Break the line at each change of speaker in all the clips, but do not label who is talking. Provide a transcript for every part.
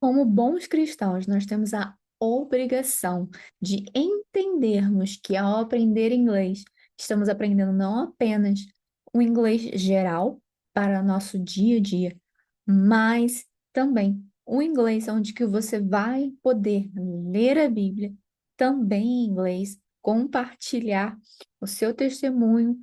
Como bons cristãos, nós temos a obrigação de entendermos que ao aprender inglês, estamos aprendendo não apenas o inglês geral para nosso dia a dia, mas também o inglês onde que você vai poder ler a Bíblia também em inglês, compartilhar o seu testemunho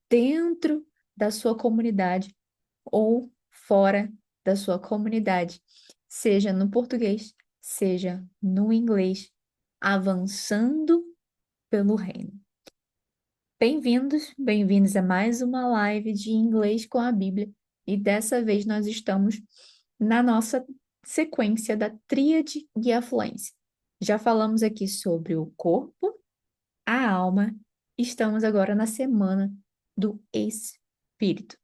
dentro da sua comunidade ou fora da sua comunidade, seja no português, seja no inglês, avançando pelo reino. Bem-vindos, bem-vindos a mais uma live de inglês com a Bíblia. E dessa vez nós estamos na nossa sequência da tríade e a fluência. Já falamos aqui sobre o corpo, a alma, estamos agora na semana do espírito.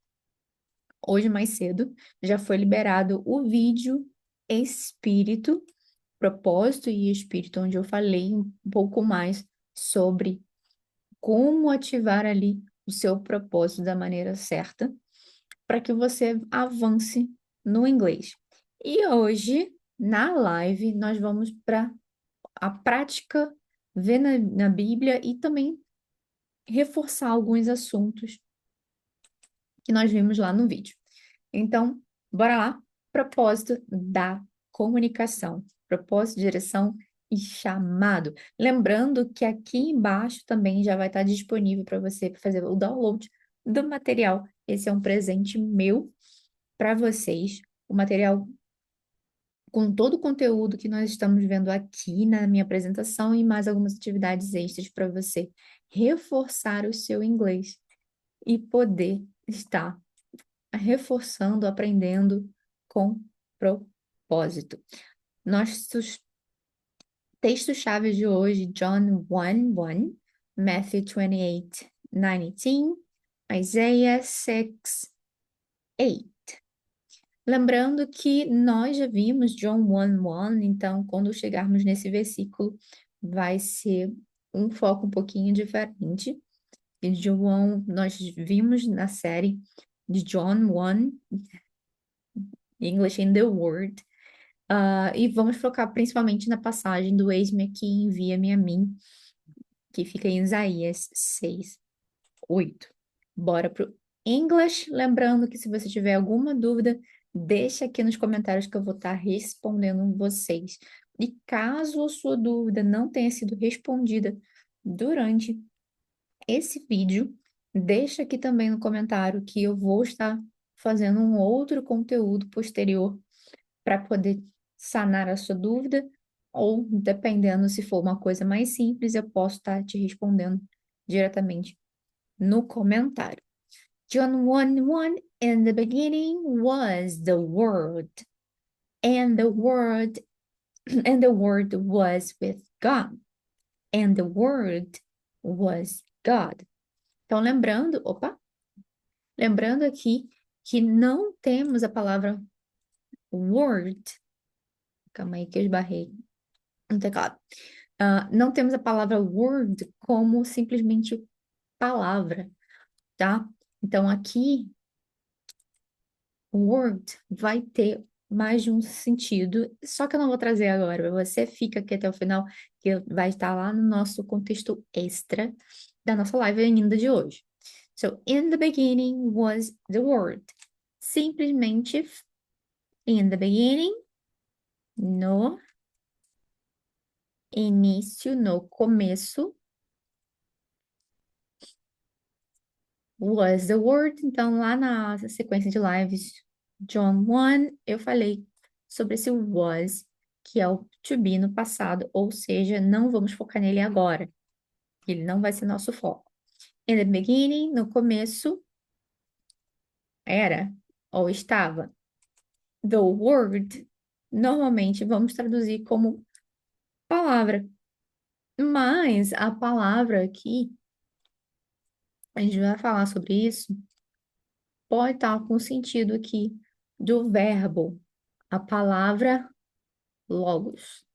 Hoje, mais cedo, já foi liberado o vídeo Espírito, Propósito e Espírito, onde eu falei um pouco mais sobre como ativar ali o seu propósito da maneira certa, para que você avance no inglês. E hoje, na live, nós vamos para a prática, ver na Bíblia e também reforçar alguns assuntos que nós vimos lá no vídeo. Então, bora lá. Propósito da comunicação. Propósito, direção e chamado. Lembrando que aqui embaixo também já vai estar disponível para você fazer o download do material. Esse é um presente meu para vocês. O material com todo o conteúdo que nós estamos vendo aqui na minha apresentação e mais algumas atividades extras para você reforçar o seu inglês e poder estar reforçando, aprendendo com propósito. Nossos textos-chave de hoje, John 1:1, Matthew 28:19, Isaiah 6:8. Lembrando que nós já vimos John 1:1, então quando chegarmos nesse versículo, vai ser um foco um pouquinho diferente. E João, nós vimos na série de John 1, English in the Word. E vamos focar principalmente na passagem do eis-me aqui, envia-me a mim, que fica em Isaías 6:8. Bora pro English. Lembrando que se você tiver alguma dúvida, deixa aqui nos comentários que eu vou estar respondendo vocês. E caso a sua dúvida não tenha sido respondida durante esse vídeo, deixa aqui também no comentário que eu vou estar fazendo um outro conteúdo posterior para poder sanar a sua dúvida, ou dependendo se for uma coisa mais simples, eu posso estar te respondendo diretamente no comentário. John 1:1, in the beginning was the Word, and the Word and the Word was with God, and the Word was God. Então, lembrando aqui que não temos a palavra word. Calma aí que eu esbarrei no teclado. Não temos a palavra word como simplesmente palavra, tá? Então, aqui, word vai ter mais de um sentido, só que eu não vou trazer agora. Você fica aqui até o final, que vai estar lá no nosso contexto extra da nossa live ainda de hoje. So, in the beginning was the word. Simplesmente, in the beginning, no início, no começo, was the word. Então, lá na sequência de lives, John 1, eu falei sobre esse was, que é o to be no passado, ou seja, não vamos focar nele agora. Ele não vai ser nosso foco. In the beginning, no começo, era ou estava. The word, normalmente vamos traduzir como palavra, mas a palavra aqui, a gente vai falar sobre isso, pode estar com o sentido aqui do verbo, a palavra logos,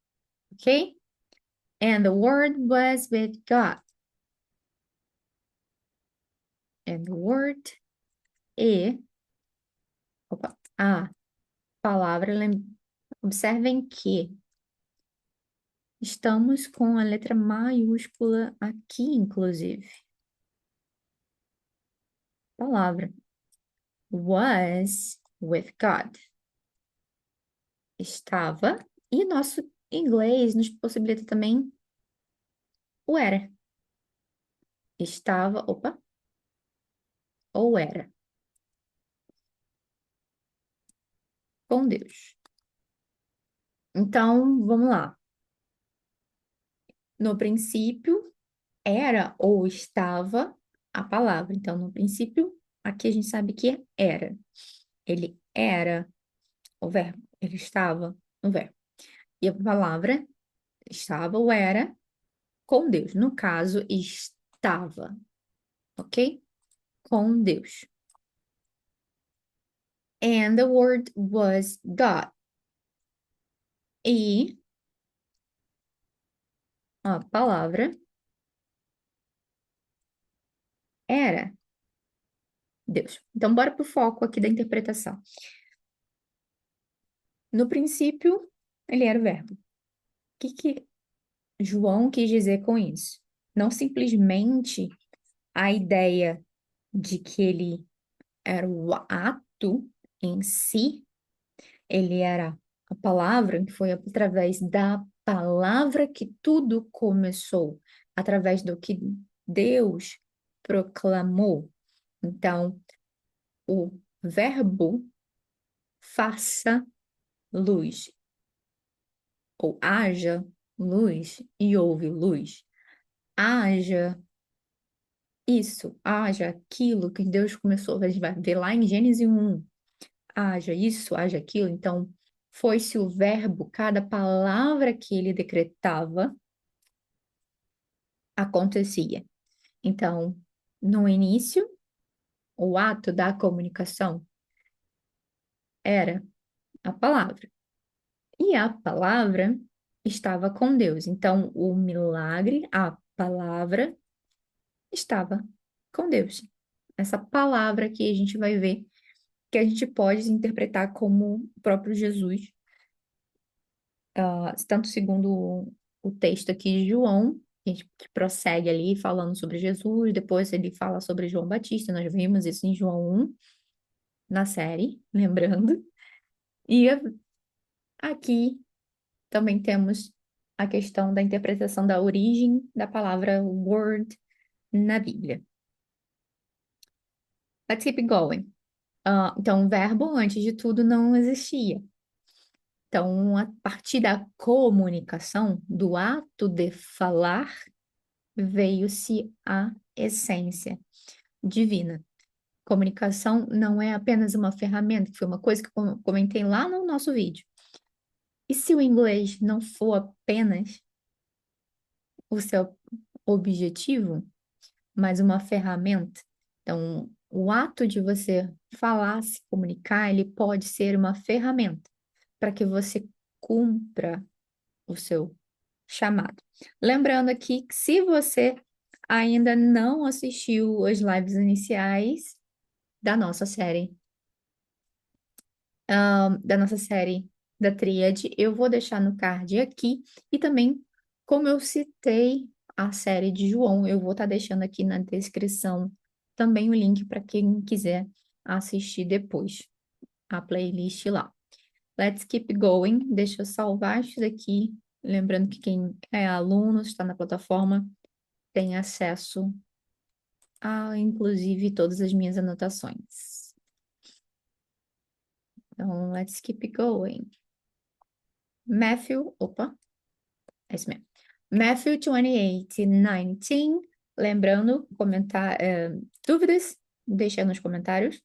ok? And the word was with God. And the word e a palavra, Observem que estamos com a letra maiúscula aqui, inclusive. Palavra. Was with God. Estava. E nosso inglês nos possibilita também o era. Estava, opa, ou era. Com Deus. Então, vamos lá. No princípio, era ou estava a palavra. Então, no princípio, aqui a gente sabe que era. Ele era o verbo. Ele estava no verbo. E a palavra estava ou era com Deus. No caso, estava, ok? Com Deus. And the word was God. E a palavra era Deus. Então, bora pro foco aqui da interpretação. No princípio, ele era o verbo. O que João quis dizer com isso? Não simplesmente a ideia de que ele era o ato em si, ele era a palavra, que foi através da palavra que tudo começou, através do que Deus proclamou. Então, o verbo faça luz, ou haja luz e houve luz. Haja isso, haja aquilo que Deus começou, a gente vai ver lá em Gênesis 1. Haja isso, haja aquilo. Então, foi-se o verbo, cada palavra que ele decretava, acontecia. Então, no início, o ato da comunicação era a palavra. E a palavra estava com Deus. Então, o milagre, a palavra, estava com Deus. Essa palavra que a gente vai ver, que a gente pode interpretar como o próprio Jesus, tanto segundo o texto aqui de João, que prossegue ali falando sobre Jesus, depois ele fala sobre João Batista, nós vimos isso em João 1, na série, lembrando. E aqui também temos a questão da interpretação da origem da palavra word na Bíblia. Let's keep it going. Então, o verbo, antes de tudo, não existia. Então, a partir da comunicação, do ato de falar, veio-se a essência divina. Comunicação não é apenas uma ferramenta, que foi uma coisa que eu comentei lá no nosso vídeo. E se o inglês não for apenas o seu objetivo, mas uma ferramenta? Então, o ato de você falar, se comunicar, ele pode ser uma ferramenta para que você cumpra o seu chamado. Lembrando aqui que se você ainda não assistiu as lives iniciais da nossa série, da Tríade, eu vou deixar no card aqui e também, como eu citei a série de João, eu vou estar deixando aqui na descrição também o link para quem quiser assistir depois a playlist lá. Let's keep going. Deixa eu salvar isso daqui. Lembrando que quem é aluno, está na plataforma, tem acesso a, inclusive, todas as minhas anotações. Então, let's keep going. Matthew, opa, é isso mesmo. Matthew 28:19. Lembrando, comentar, dúvidas, deixa nos comentários.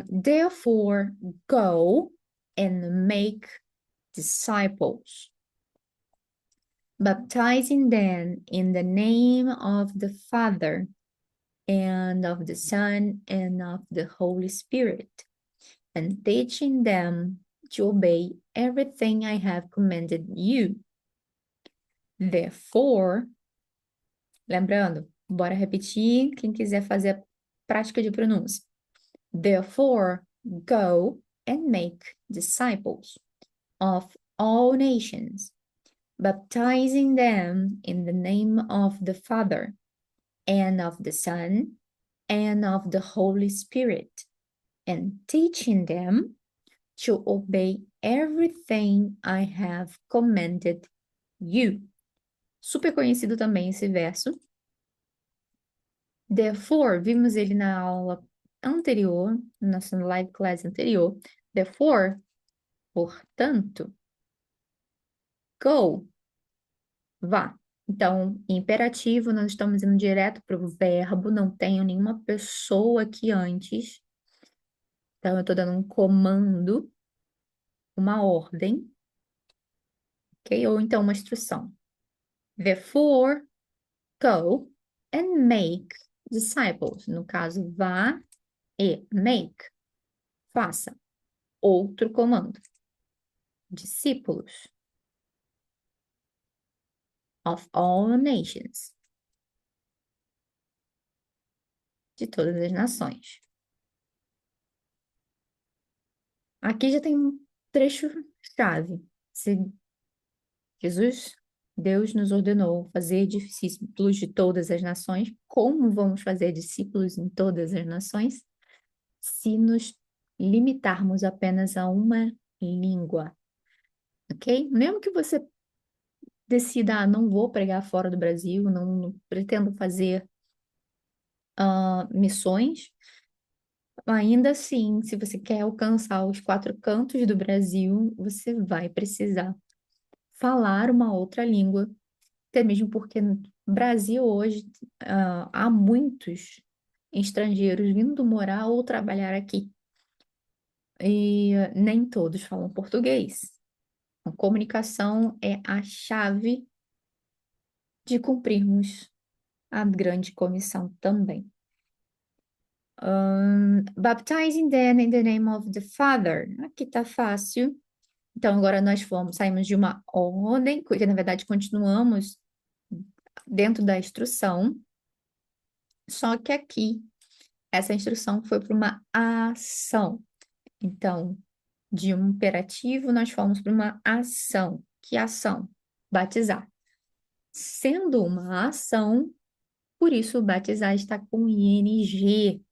Therefore, go and make disciples, baptizing them in the name of the Father and of the Son and of the Holy Spirit, and teaching them to obey everything I have commanded you. Therefore, lembrando, bora repetir, quem quiser fazer a prática de pronúncia. Therefore, go and make disciples. of all nations, baptizing them in the name of the Father, and of the Son, and of the Holy Spirit, and teaching them to obey everything I have commanded you. Super conhecido também esse verso. Therefore, vimos ele na aula anterior, na nossa live class anterior. Therefore, portanto, go, vá. Então, imperativo, nós estamos indo direto para o verbo, não tenho nenhuma pessoa aqui antes. Então, eu estou dando um comando, uma ordem, ok? Ou então uma instrução. Therefore, go and make disciples. No caso, vá e make, faça. Outro comando. Discípulos of all nations. De todas as nações. Aqui já tem um trecho-chave. Se Jesus, Deus nos ordenou fazer discípulos de todas as nações, como vamos fazer discípulos em todas as nações? Se nos limitarmos apenas a uma língua, ok? Mesmo que você decida, não vou pregar fora do Brasil, não pretendo fazer missões, ainda assim, se você quer alcançar os quatro cantos do Brasil, você vai precisar falar uma outra língua, até mesmo porque no Brasil hoje há muitos estrangeiros vindo morar ou trabalhar aqui. E nem todos falam português. A comunicação é a chave de cumprirmos a grande comissão também. Baptizing them in the name of the Father. Aqui tá fácil. Então, agora nós saímos de uma ordem, porque na verdade continuamos dentro da instrução, só que aqui, essa instrução foi para uma ação. Então, de um imperativo, nós fomos para uma ação. Que ação? Batizar. Sendo uma ação, por isso batizar está com ing,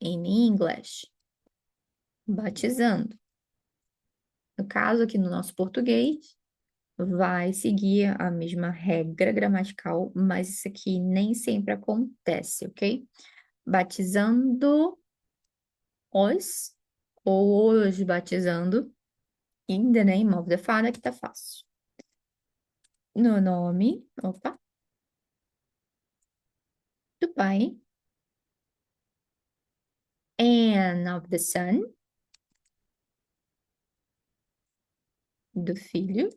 in English. Batizando. No caso, aqui no nosso português, vai seguir a mesma regra gramatical, mas isso aqui nem sempre acontece, ok? Batizando os, ou os batizando, in the name of the Father, que tá fácil. No nome, opa, do Pai, and of the Son, do Filho,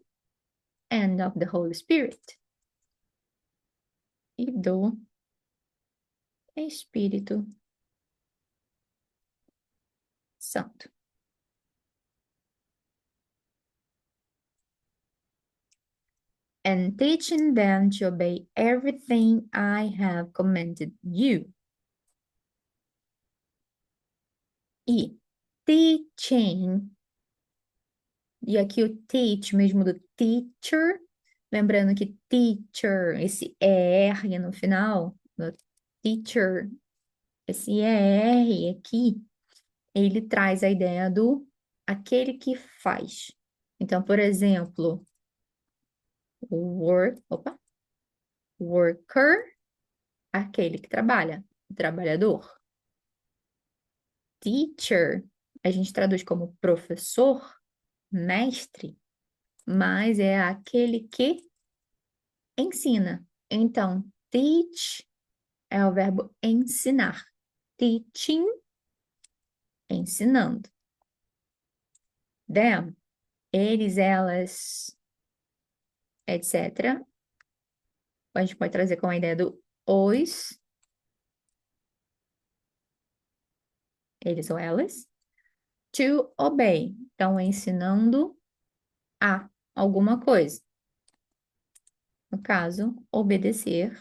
and of the Holy Spirit, e do Espírito Santo. And teaching them to obey everything I have commanded you. E teaching, e aqui o teach mesmo do teacher, lembrando que teacher, esse ER no final, no teacher, esse ER aqui, ele traz a ideia do aquele que faz. Então, por exemplo, worker, aquele que trabalha, o trabalhador. Teacher, a gente traduz como professor, mestre, mas é aquele que ensina. Então, teach é o verbo ensinar. Teaching, ensinando. Them, eles, elas, etc. A gente pode trazer com a ideia do os, eles ou elas. To obey, então ensinando a alguma coisa. No caso, obedecer.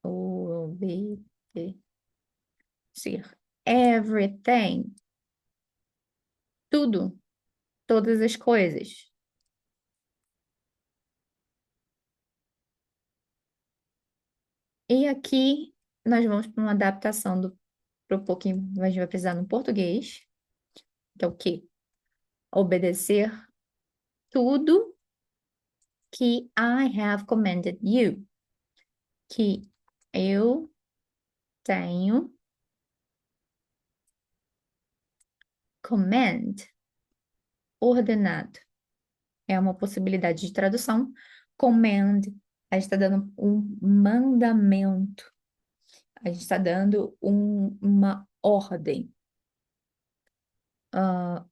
Obedecer. Everything. Tudo. todas as coisas. E aqui nós vamos para uma adaptação para um pouquinho, a gente vai precisar no português, que é o quê? Obedecer tudo que I have commanded you, que eu tenho command, ordenado. É uma possibilidade de tradução. Command, a gente está dando um mandamento, a gente está dando uma ordem. Ah,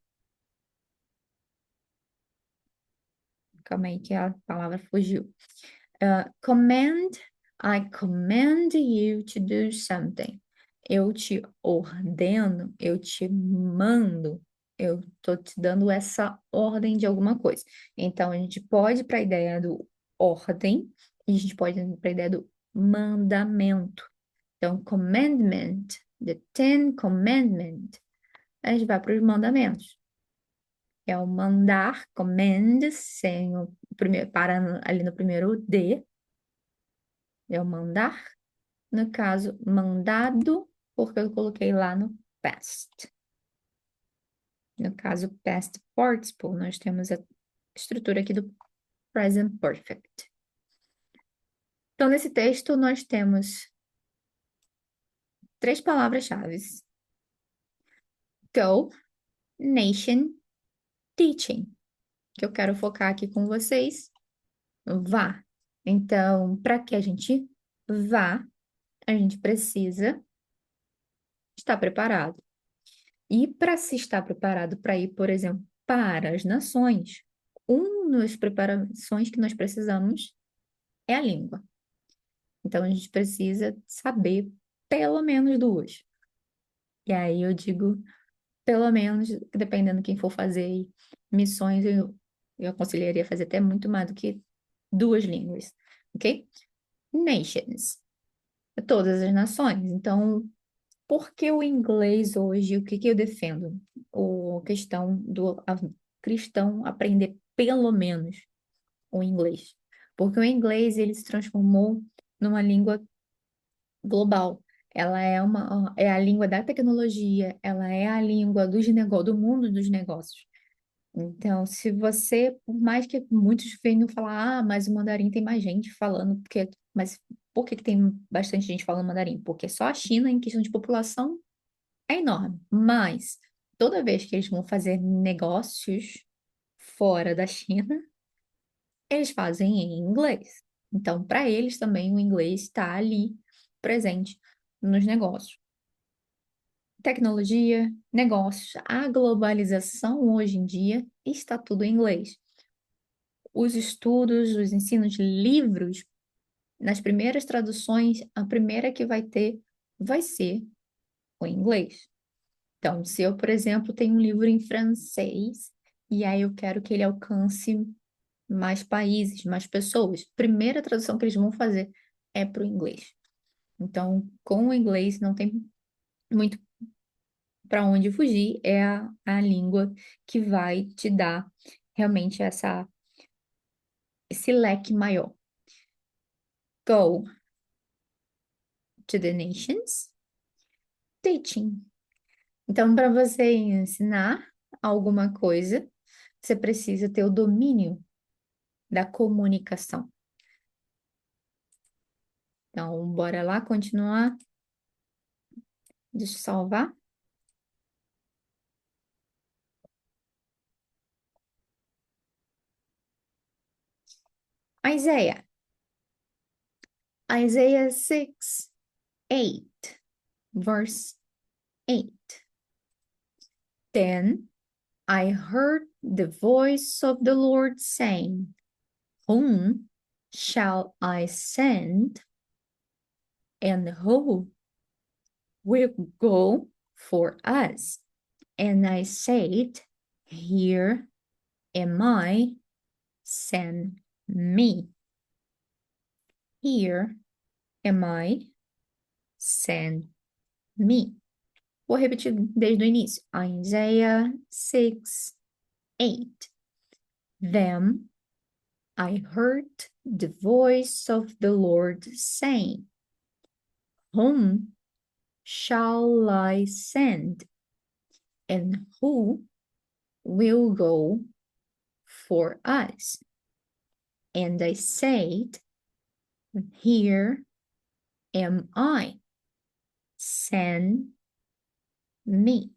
calma aí que a palavra fugiu. Command, I command you to do something. Eu te ordeno, eu te mando, eu tô te dando essa ordem de alguma coisa. Então, a gente pode ir para a ideia do ordem e a gente pode ir para a ideia do mandamento. Então, commandment, the Ten Commandments, a gente vai para os mandamentos. É o mandar, command, sem o primeiro, para ali no primeiro D, é o mandar. No caso, mandado, porque eu coloquei lá no past. No caso, past participle, nós temos a estrutura aqui do present perfect. Então, nesse texto, nós temos três palavras-chave: go, nation, teaching, que eu quero focar aqui com vocês. Vá. Então, para que a gente vá, a gente precisa estar preparado. E para se estar preparado para ir, por exemplo, para as nações, uma das preparações que nós precisamos é a língua. Então, a gente precisa saber pelo menos duas. E aí eu digo, pelo menos, dependendo quem for fazer missões, eu aconselharia fazer até muito mais do que duas línguas, ok? Nations, todas as nações. Então, por que o inglês hoje? O que que eu defendo? A questão do cristão aprender pelo menos o inglês. Porque o inglês ele se transformou numa língua global. Ela é a língua da tecnologia, ela é a língua do mundo dos negócios. Então, se você, por mais que muitos venham falar, mas o mandarim tem mais gente falando, mas por que que tem bastante gente falando mandarim? Porque só a China, em questão de população, é enorme, mas toda vez que eles vão fazer negócios fora da China, eles fazem em inglês. Então, para eles também o inglês está ali presente nos negócios. Tecnologia, negócios, a globalização hoje em dia está tudo em inglês. Os estudos, os ensinos, livros, nas primeiras traduções, a primeira que vai ter vai ser o inglês. Então, se eu, por exemplo, tenho um livro em francês e aí eu quero que ele alcance mais países, mais pessoas, a primeira tradução que eles vão fazer é para o inglês. Então, com o inglês não tem muito para onde fugir, é a língua que vai te dar realmente esse leque maior. Go to the nations, teaching. Então, para você ensinar alguma coisa, você precisa ter o domínio da comunicação. Então, bora lá continuar. Deixa eu salvar. Isaiah. Isaiah 6, 8, verse 8. Then I heard the voice of the Lord saying, whom shall I send, and who will go for us? And I said, here am I, send me. Here am I, send me. Vou repetir desde o início. Isaiah 6, 8. Then I heard the voice of the Lord saying, Whom shall I send? And who will go for us? And I said, Here am I, send me.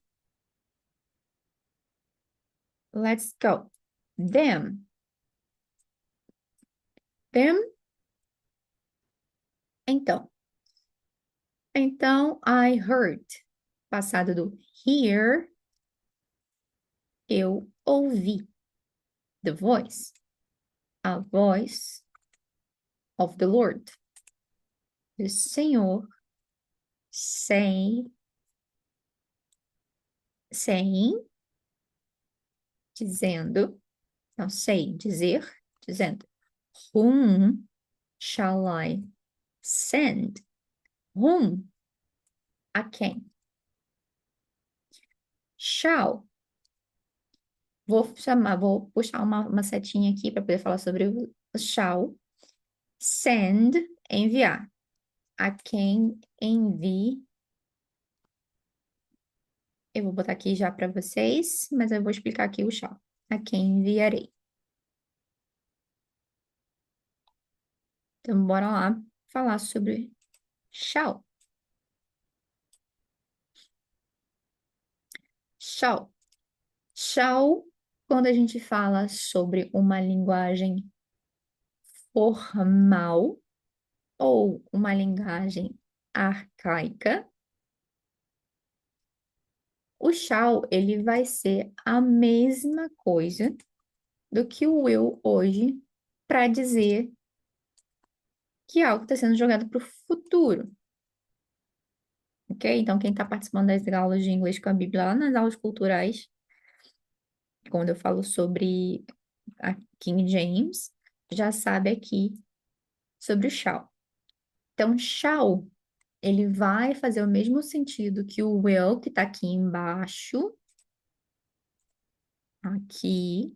Let's go. Them. Them. Então. Então, I heard. Passado do hear, eu ouvi. The voice. A voz of the Lord. Do Senhor. Saying, dizendo, não sei, dizer, dizendo, whom shall I send? Whom? A quem? Shall. Vou puxar uma setinha aqui para poder falar sobre o shall. Send, enviar. A quem envie. Eu vou botar aqui já para vocês, mas eu vou explicar aqui o shall. A quem enviarei. Então, bora lá falar sobre shall. Shall. Shall, quando a gente fala sobre uma linguagem formal ou uma linguagem arcaica, o shall, ele vai ser a mesma coisa do que o will hoje para dizer que algo está sendo jogado para o futuro. Ok? Então, quem está participando das aulas de inglês com a Bíblia lá nas aulas culturais, quando eu falo sobre a King James, já sabe aqui sobre o shall. Então, shall, ele vai fazer o mesmo sentido que o will, que está aqui embaixo, aqui,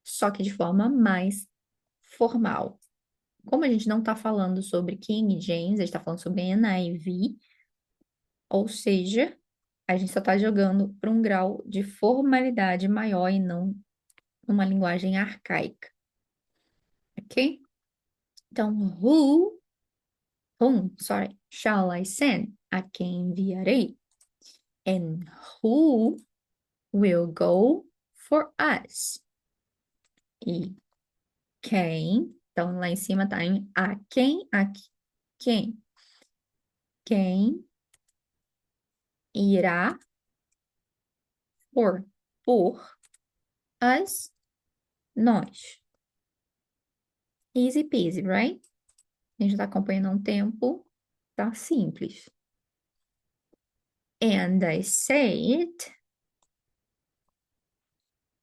só que de forma mais formal. Como a gente não está falando sobre King James, a gente está falando sobre NIV, ou seja, a gente só está jogando para um grau de formalidade maior e não uma linguagem arcaica, ok? Então, shall I send? A quem enviarei? And who will go for us? E quem? Então, lá em cima tá em a quem, quem? Quem irá por us, nós. Easy peasy, right? A gente tá acompanhando há um tempo, tá simples. And I said,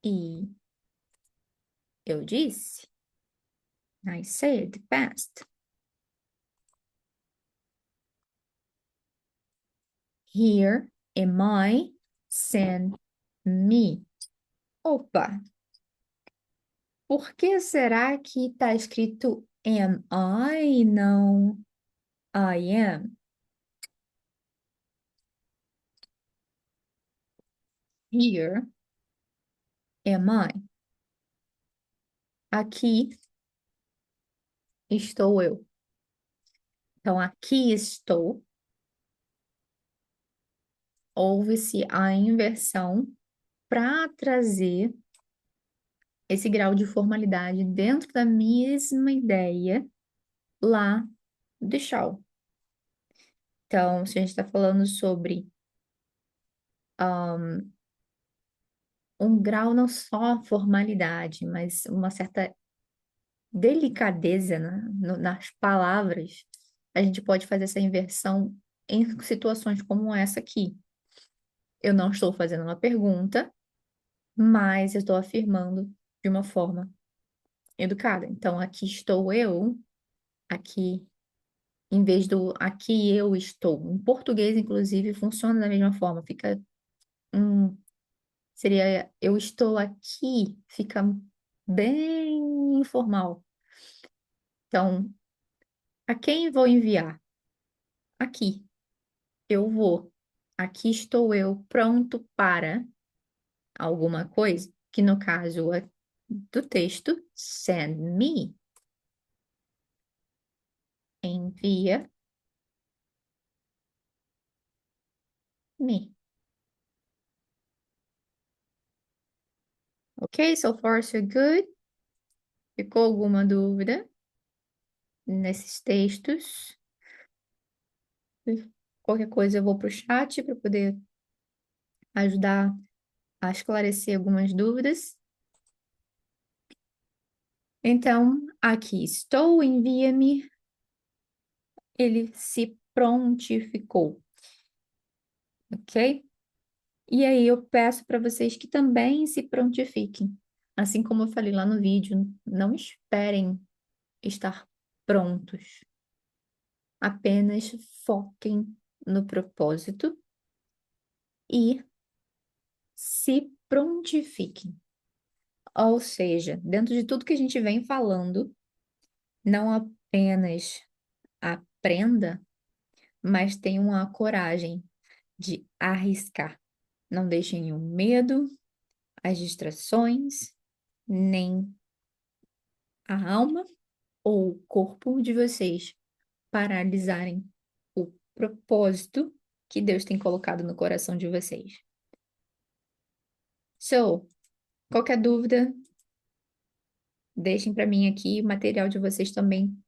e eu disse, I said past. Here am I, send me. Opa, por que será que tá escrito am I e não I am? Here am I. Aqui estou eu. Então, aqui estou. Houve-se a inversão para trazer esse grau de formalidade dentro da mesma ideia lá do shall. Então, se a gente está falando sobre um grau não só formalidade, mas uma certa delicadeza, né, nas palavras, a gente pode fazer essa inversão em situações como essa aqui. Eu não estou fazendo uma pergunta, mas eu estou afirmando de uma forma educada. Então, aqui estou eu, aqui, em vez do aqui eu estou. Em português, inclusive, funciona da mesma forma, fica um Seria eu estou aqui, fica bem informal. Então, a quem vou enviar? Aqui, eu vou. Aqui estou eu, pronto para alguma coisa, que no caso do texto, send me, envia-me. Ok, so far so good. Ficou alguma dúvida nesses textos? Qualquer coisa eu vou para o chat para poder ajudar a esclarecer algumas dúvidas. Então, aqui estou, envia-me. Ele se prontificou, ok? E aí eu peço para vocês que também se prontifiquem. Assim como eu falei lá no vídeo, não esperem estar prontos. Apenas foquem no propósito e se prontifiquem. Ou seja, dentro de tudo que a gente vem falando, não apenas aprenda, mas tenha uma coragem de arriscar. Não deixem o medo, as distrações, nem a alma ou o corpo de vocês paralisarem o propósito que Deus tem colocado no coração de vocês. So, qualquer dúvida, deixem para mim aqui. O material de vocês também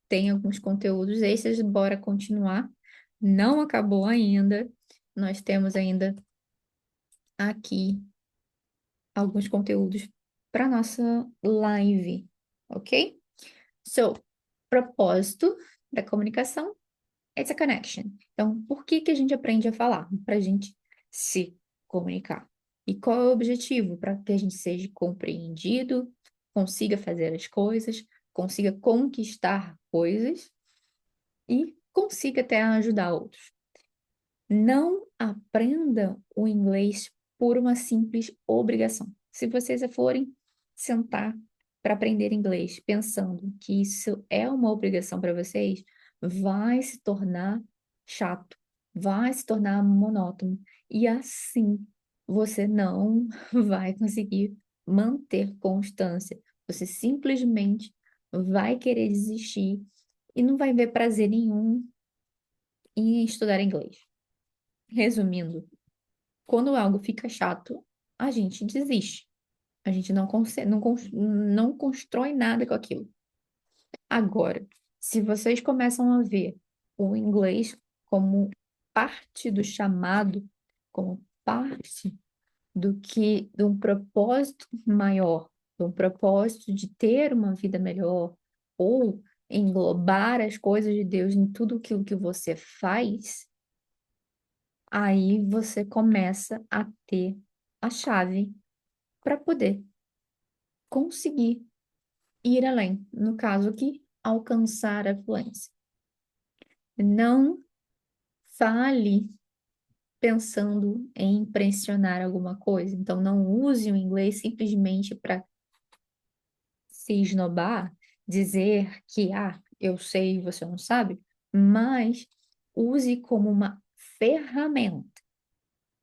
tem alguns conteúdos extras. Bora continuar. Não acabou ainda. Nós temos ainda aqui alguns conteúdos para nossa live, ok? So, propósito da comunicação, it's a connection. Então, por que que a gente aprende a falar? Para a gente se comunicar. E qual é o objetivo? Para que a gente seja compreendido, consiga fazer as coisas, consiga conquistar coisas e consiga até ajudar outros. Não aprenda o inglês por uma simples obrigação. Se vocês forem sentar para aprender inglês pensando que isso é uma obrigação para vocês, vai se tornar chato, vai se tornar monótono e assim você não vai conseguir manter constância. Você simplesmente vai querer desistir e não vai ver prazer nenhum em estudar inglês. Resumindo, quando algo fica chato, a gente desiste. A gente não consegue, não constrói nada com aquilo. Agora, se vocês começam a ver o inglês como parte do chamado, como parte de um propósito maior, de um propósito de ter uma vida melhor, ou englobar as coisas de Deus em tudo aquilo que você faz, aí você começa a ter a chave para poder conseguir ir além. No caso aqui, alcançar a fluência. Não fale pensando em impressionar alguma coisa. Então, não use o inglês simplesmente para se esnobar, dizer que, eu sei e você não sabe, mas use como uma ferramenta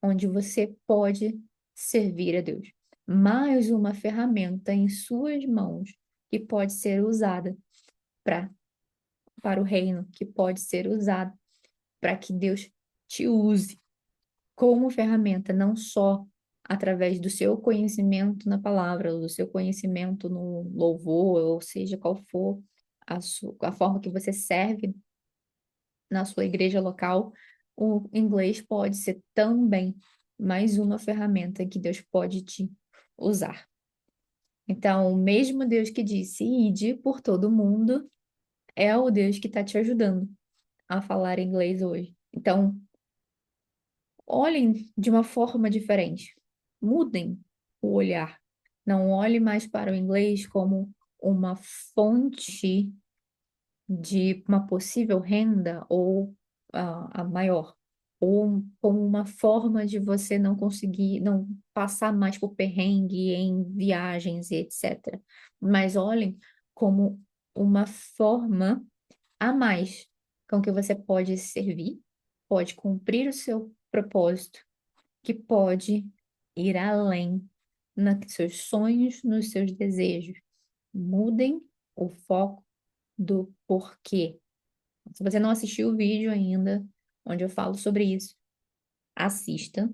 onde você pode servir a Deus. Mais uma ferramenta em suas mãos que pode ser usada para para o reino, que pode ser usada para que Deus te use como ferramenta, não só através do seu conhecimento na palavra, do seu conhecimento no louvor, ou seja, qual for a forma que você serve na sua igreja local, o inglês pode ser também mais uma ferramenta que Deus pode te usar. Então, o mesmo Deus que disse, ide por todo mundo, é o Deus que está te ajudando a falar inglês hoje. Então, olhem de uma forma diferente, mudem o olhar. Não olhe mais para o inglês como uma fonte de uma possível renda ou a maior, ou como uma forma de você não conseguir, não passar mais por perrengue em viagens e etc. Mas olhem como uma forma a mais com que você pode servir, pode cumprir o seu propósito, que pode ir além nos seus sonhos, nos seus desejos. Mudem o foco do porquê. Se você não assistiu o vídeo ainda, onde eu falo sobre isso, assista,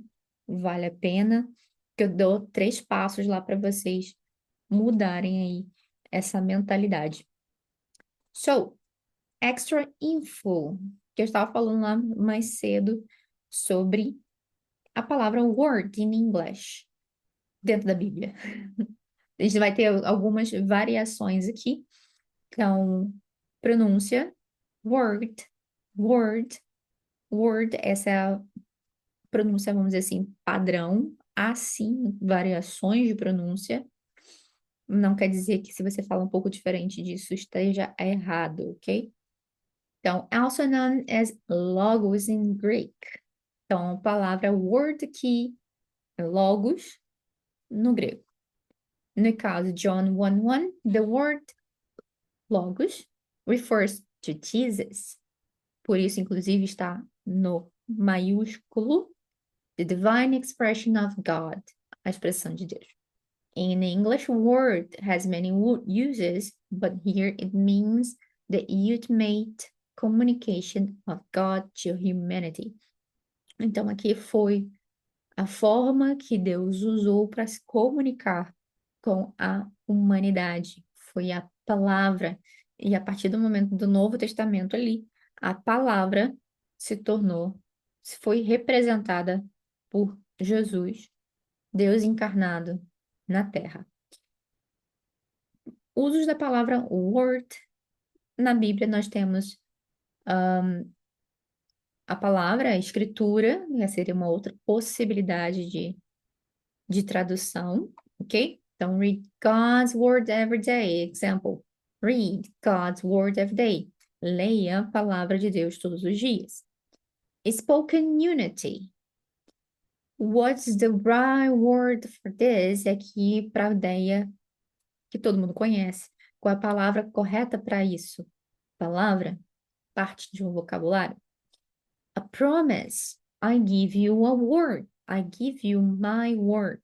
vale a pena, que eu dou 3 passos lá para vocês mudarem aí essa mentalidade. So, extra info, que eu estava falando lá mais cedo sobre a palavra word in English dentro da Bíblia. A gente vai ter algumas variações aqui. Então, pronúncia, word, word, word, essa é a pronúncia, vamos dizer assim, padrão. Há sim variações de pronúncia. Não quer dizer que se você fala um pouco diferente disso esteja errado, ok? Então, also known as logos in Greek. Então, a palavra word aqui é logos no grego. No caso, John 1:1, the word logos refers to Jesus. Por isso, inclusive, está no maiúsculo, the divine expression of God, a expressão de Deus. In English, word has many uses, but here it means the ultimate communication of God to humanity. Então, aqui foi a forma que Deus usou para se comunicar com a humanidade. Foi a palavra. E a partir do momento do Novo Testamento ali, a palavra se tornou, foi representada por Jesus, Deus encarnado na Terra. Usos da palavra word. Na Bíblia nós temos a palavra, a escritura, que seria uma outra possibilidade de tradução, ok? Então, read God's word every day. Example, read God's word every day. Leia a palavra de Deus todos os dias. Spoken unity. What's the right word for this? Aqui para a ideia que todo mundo conhece. Qual é a palavra correta para isso? Palavra, parte de um vocabulário. A promise. I give you a word. I give you my word.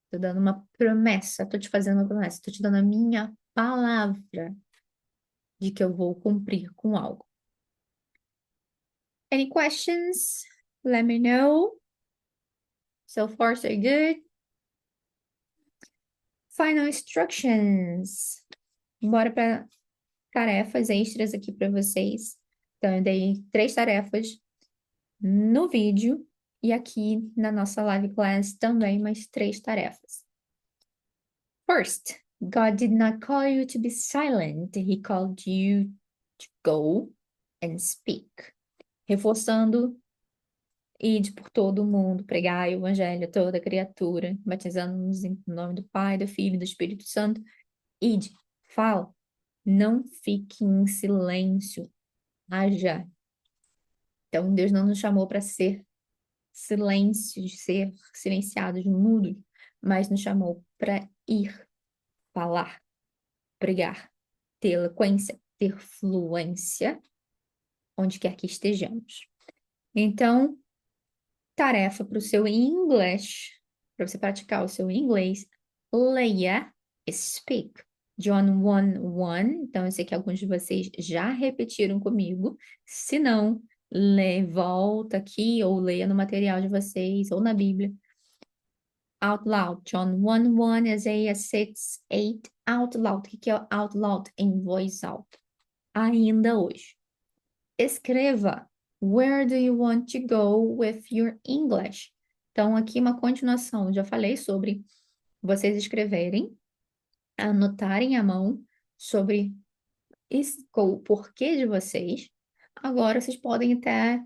Estou dando uma promessa, estou te fazendo uma promessa, estou te dando a minha palavra de que eu vou cumprir com algo. Any questions? Let me know. So far, so good. Final instructions. Bora para tarefas extras aqui para vocês. Então, eu dei 3 tarefas no vídeo e aqui na nossa live class também mais 3 tarefas. First, God did not call you to be silent. He called you to go and speak. Reforçando, ide por todo o mundo, pregai o evangelho a toda criatura, batizando-nos em nome do Pai, do Filho e do Espírito Santo. Ide, fala, não fique em silêncio, haja. Então, Deus não nos chamou para ser silêncios, ser silenciados, mudos, mas nos chamou para ir, falar, pregar, ter eloquência, ter fluência, onde quer que estejamos. Então, tarefa para o seu inglês, para você praticar o seu inglês, leia, speak. John 1:1. Então, eu sei que alguns de vocês já repetiram comigo. Se não, volta aqui ou leia no material de vocês ou na Bíblia. Out loud. John 1:1, Isaiah 6:8. Out loud. O que é out loud? Em voz alta. Ainda hoje. Escreva. Where do you want to go with your English? Então, aqui uma continuação. Já falei sobre vocês escreverem, anotarem à mão sobre o porquê de vocês. Agora, vocês podem até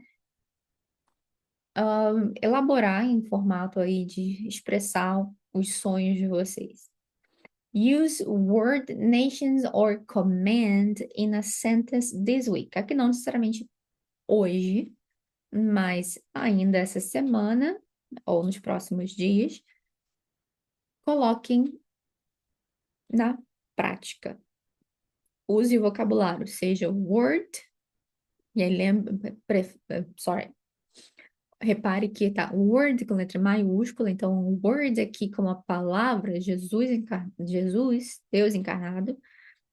elaborar em formato aí de expressar os sonhos de vocês. Use word, nations or command in a sentence this week. Aqui não necessariamente hoje, mas ainda essa semana, ou nos próximos dias, coloquem na prática. Use o vocabulário, seja Word, e aí repare que tá Word com letra maiúscula, então Word aqui como a palavra Jesus, Deus encarnado.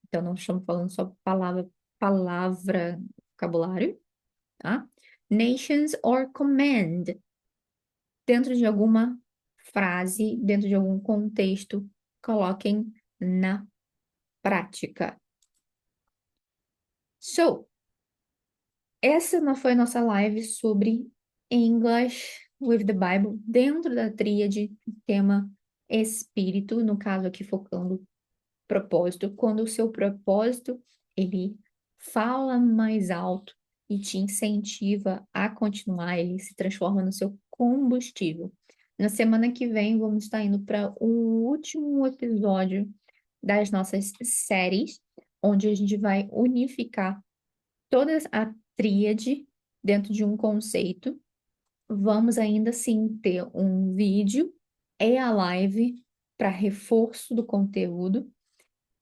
Então não estamos falando só palavra, vocabulário, tá? Nations or command, dentro de alguma frase, dentro de algum contexto, coloquem na prática. So, essa não foi a nossa live sobre English with the Bible, dentro da tríade tema espírito, no caso aqui focando propósito, quando o seu propósito, ele fala mais alto e te incentiva a continuar, ele se transforma no seu combustível. Na semana que vem, vamos estar indo para o último episódio das nossas séries, onde a gente vai unificar toda a tríade dentro de um conceito. Vamos ainda assim ter um vídeo e a live para reforço do conteúdo.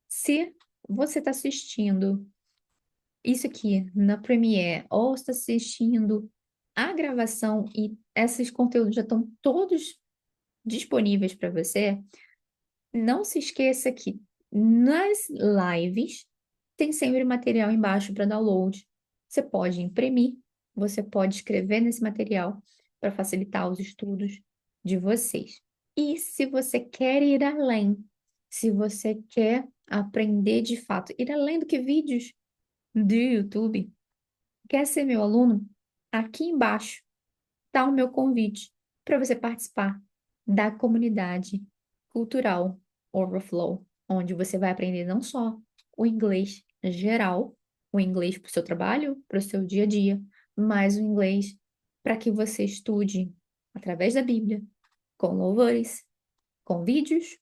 Se você está assistindo isso aqui na Premiere ou está assistindo a gravação e esses conteúdos já estão todos disponíveis para você, não se esqueça que nas lives tem sempre material embaixo para download. Você pode imprimir, você pode escrever nesse material para facilitar os estudos de vocês. E se você quer ir além, se você quer aprender de fato, ir além do que vídeos do YouTube, quer ser meu aluno? Aqui embaixo está o meu convite para você participar da comunidade cultural Overflow, onde você vai aprender não só o inglês geral, o inglês para o seu trabalho, para o seu dia a dia, mas o inglês para que você estude através da Bíblia, com louvores, com vídeos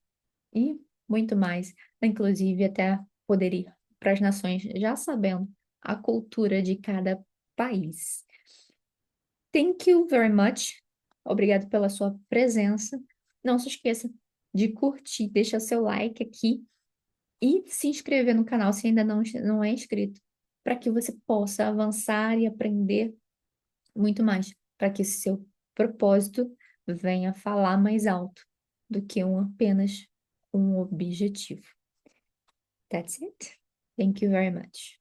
e muito mais, inclusive até poder ir para as nações já sabendo a cultura de cada país. Thank you very much. Obrigado pela sua presença. Não se esqueça de curtir, deixar seu like aqui e se inscrever no canal se ainda não é inscrito, para que você possa avançar e aprender muito mais, para que esse seu propósito venha falar mais alto do que apenas um objetivo. That's it. Thank you very much.